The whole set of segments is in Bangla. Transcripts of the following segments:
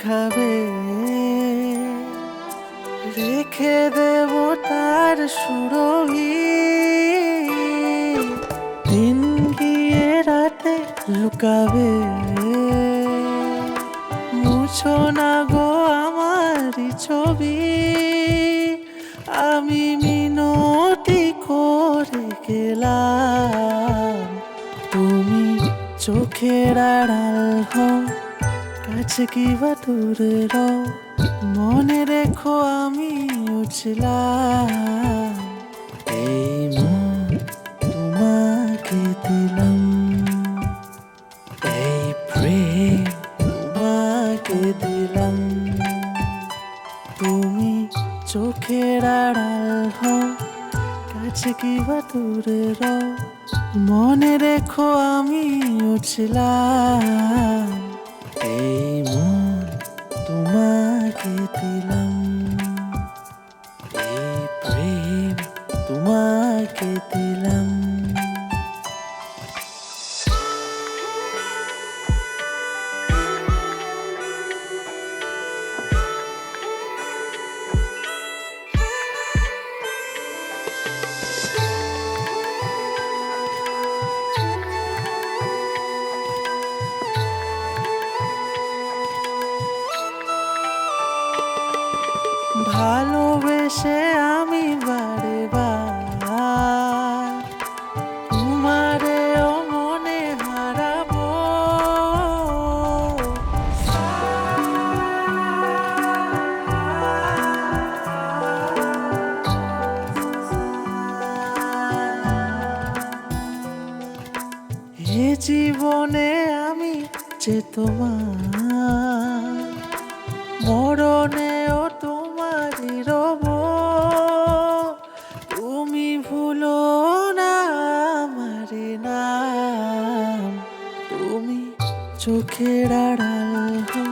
খাবে, রেখে দেব তার সুরভি। দিন গিয়ে রাতে লুকাবে, মুছো না গো আমারই ছবি। আমি মিনতি করে গেলাম, তুমি চোখের আড়াল হও, কাছে কিবা দূরে রও। মনে রেখো আমি ছিলাম, এই মন তোমাকে দিলাম, এই প্রেম তোমাকে দিলাম। তুমি চোখের আড়াল হও, কাছে কিবা দূরে রও। মনে রেখো আমি ছিলাম, এই মন তোমাকে দিলাম, এই প্রেম তোমাকে দিলাম। ভালোবেসে আমি বারে বার তোমারেও মনে হারাবো। এ জীবনে আমি যে তোমার, মরণেও তোমারই রব। তুমি ভুলো না আমার নাম, তুমি চোখের আড়াল হও,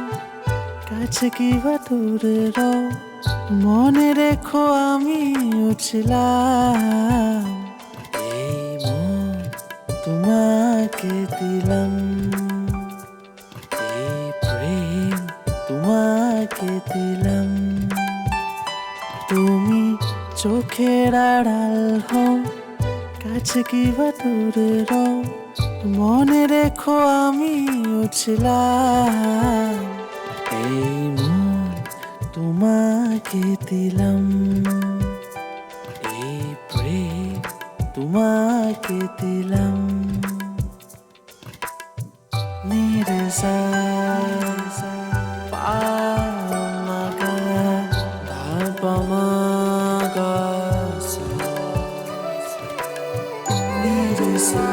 কাছে কিবা দূরে রও। মনে রেখো আমি ছিলাম, এই মন তোমাকে দিলাম, এই প্রেম তোমাকে দিলাম। তুমি চোখের আড়াল হও, কাছে কিবা দূরে রও। মনে রেখো আমি ছিলাম, এই মন তোমাকে দিলাম, এই প্রেম তোমাকে দিলাম। নিরেসা পামাগা ধাপামাগা, নিরেসা